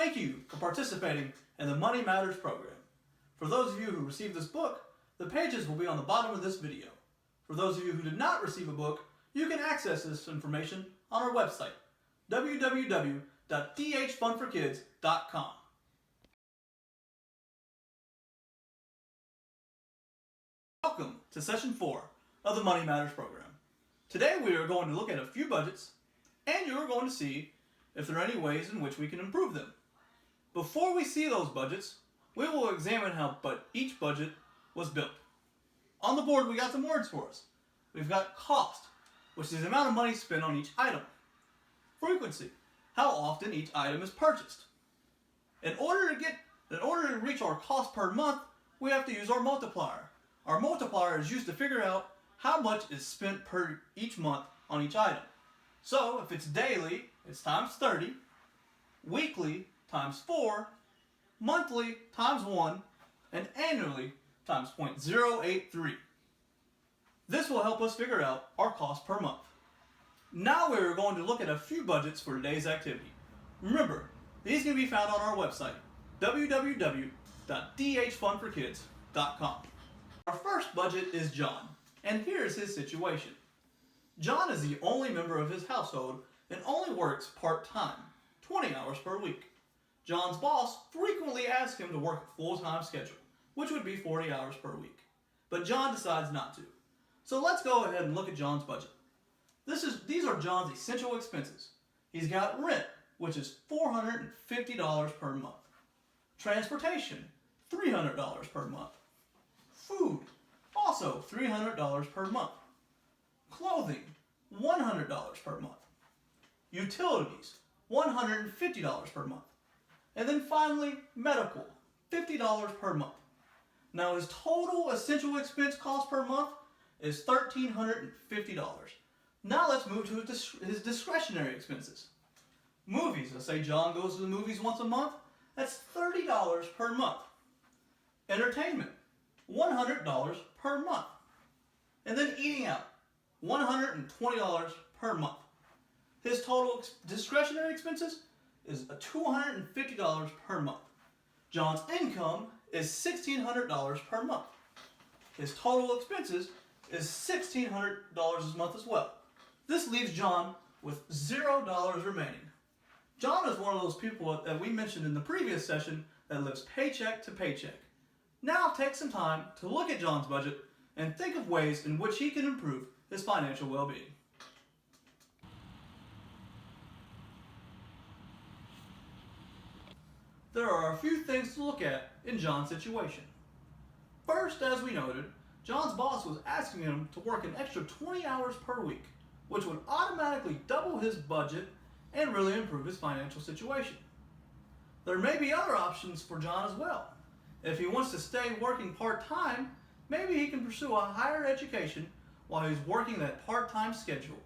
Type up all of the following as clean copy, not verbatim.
Thank you for participating in the Money Matters program. For those of you who received this book, the pages will be on the bottom of this video. For those of you who did not receive a book, you can access this information on our website, www.dhfunforkids.com. Welcome to Session 4 of the Money Matters program. Today we are going to look at a few budgets, and you are going to see if there are any ways in which we can improve them. Before we see those budgets, we will examine how each budget was built. On the board we got some words for us. We've got cost, which is the amount of money spent on each item. Frequency, how often each item is purchased. In order to reach our cost per month, we have to use our multiplier. Our multiplier is used to figure out how much is spent per each month on each item. So if it's daily, it's times 30, weekly times 4, monthly times 1, and annually times 0.083. This will help us figure out our cost per month. Now we're going to look at a few budgets for today's activity. Remember, these can be found on our website, www.dhfunforkids.com. Our first budget is John, and here's his situation. John is the only member of his household and only works part-time, 20 hours per week. John's boss frequently asks him to work a full-time schedule, which would be 40 hours per week. But John decides not to. So let's go ahead and look at John's budget. These are John's essential expenses. He's got rent, which is $450 per month. Transportation, $300 per month. Food, also $300 per month. Clothing, $100 per month. Utilities, $150 per month. And then finally, medical, $50 per month. Now his total essential expense cost per month is $1,350. Now let's move to his discretionary expenses. Movies, let's say John goes to the movies once a month, that's $30 per month. Entertainment, $100 per month. And then eating out, $120 per month. His total discretionary expenses is $250 per month. John's income is $1,600 per month. His total expenses is $1,600 a month as well. This leaves John with $0 remaining. John is one of those people that we mentioned in the previous session that lives paycheck to paycheck. Now take some time to look at John's budget and think of ways in which he can improve his financial well-being. There are a few things to look at in John's situation. First, as we noted, John's boss was asking him to work an extra 20 hours per week, which would automatically double his budget and really improve his financial situation. There may be other options for John as well. If he wants to stay working part-time, maybe he can pursue a higher education while he's working that part-time schedule.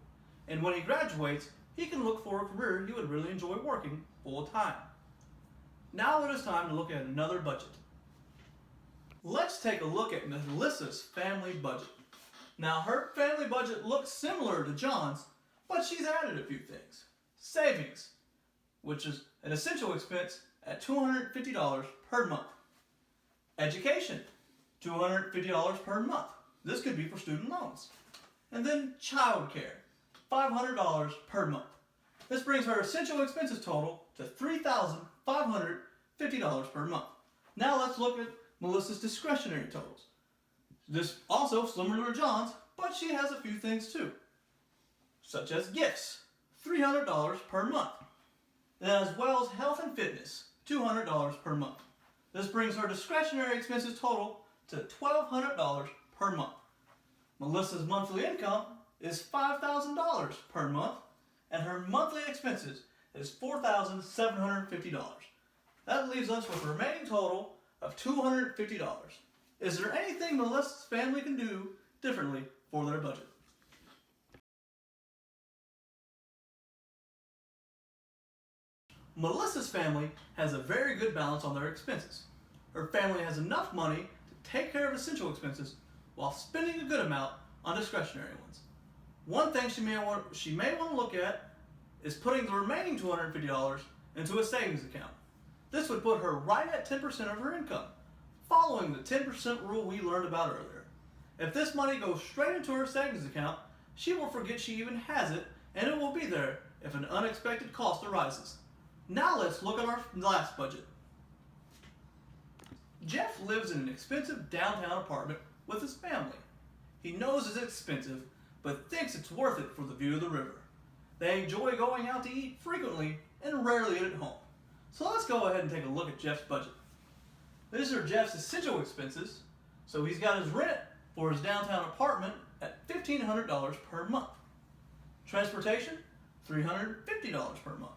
And when he graduates, he can look for a career he would really enjoy working full-time. Now it is time to look at another budget. Let's take a look at Melissa's family budget. Now her family budget looks similar to John's, but she's added a few things. Savings, which is an essential expense at $250 per month. Education, $250 per month. This could be for student loans. And then child care, $500 per month. This brings her essential expenses total to $3,550 per month. Now let's look at Melissa's discretionary totals. This also similar to John's, but she has a few things too, such as gifts, $300 per month, as well as health and fitness, $200 per month. This brings her discretionary expenses total to $1,200 per month. Melissa's monthly income is $5,000 per month, and her monthly expenses is $4,750. That leaves us with a remaining total of $250. Is there anything Melissa's family can do differently for their budget? Melissa's family has a very good balance on their expenses. Her family has enough money to take care of essential expenses while spending a good amount on discretionary ones. One thing she may want to look at is putting the remaining $250 into a savings account. This would put her right at 10% of her income, following the 10% rule we learned about earlier. If this money goes straight into her savings account, she will forget she even has it, and it will be there if an unexpected cost arises. Now let's look at our last budget. Jeff lives in an expensive downtown apartment with his family. He knows it's expensive, but thinks it's worth it for the view of the river. They enjoy going out to eat frequently and rarely eat at home. So let's go ahead and take a look at Jeff's budget. These are Jeff's essential expenses. So he's got his rent for his downtown apartment at $1,500 per month. Transportation, $350 per month.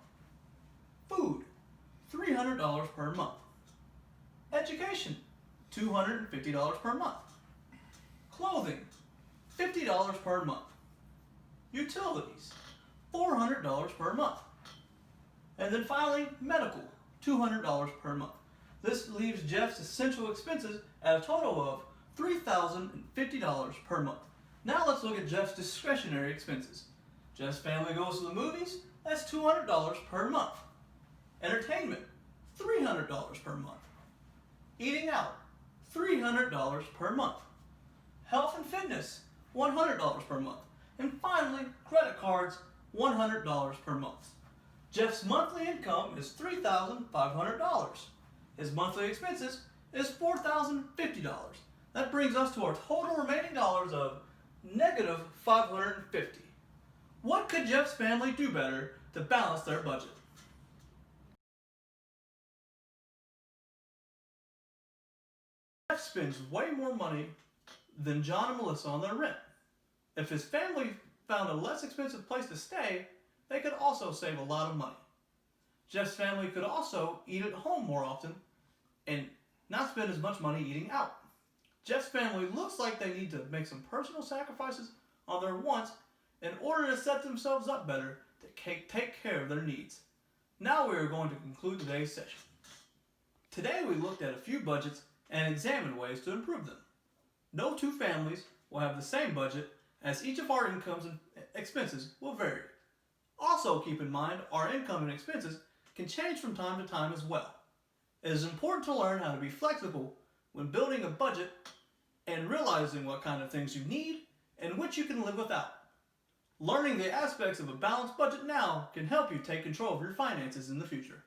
Food, $300 per month. Education, $250 per month. Clothing, $50 per month. Utilities, $400 per month. And then finally, medical, $200 per month. This leaves Jeff's essential expenses at a total of $3,050 per month. Now let's look at Jeff's discretionary expenses. Jeff's family goes to the movies, that's $200 per month. Entertainment, $300 per month. Eating out, $300 per month. Health and fitness, $100 per month. And finally, credit cards, $100 per month. Jeff's monthly income is $3,500. His monthly expenses is $4,050. That brings us to our total remaining dollars of negative $550. What could Jeff's family do better to balance their budget? Jeff spends way more money than John and Melissa on their rent. If his family found a less expensive place to stay, they could also save a lot of money. Jeff's family could also eat at home more often and not spend as much money eating out. Jeff's family looks like they need to make some personal sacrifices on their wants in order to set themselves up better to take care of their needs. Now we are going to conclude today's session. Today we looked at a few budgets and examined ways to improve them. No two families will have the same budget, as each of our incomes and expenses will vary. Also keep in mind our income and expenses can change from time to time as well. It is important to learn how to be flexible when building a budget and realizing what kind of things you need and which you can live without. Learning the aspects of a balanced budget now can help you take control of your finances in the future.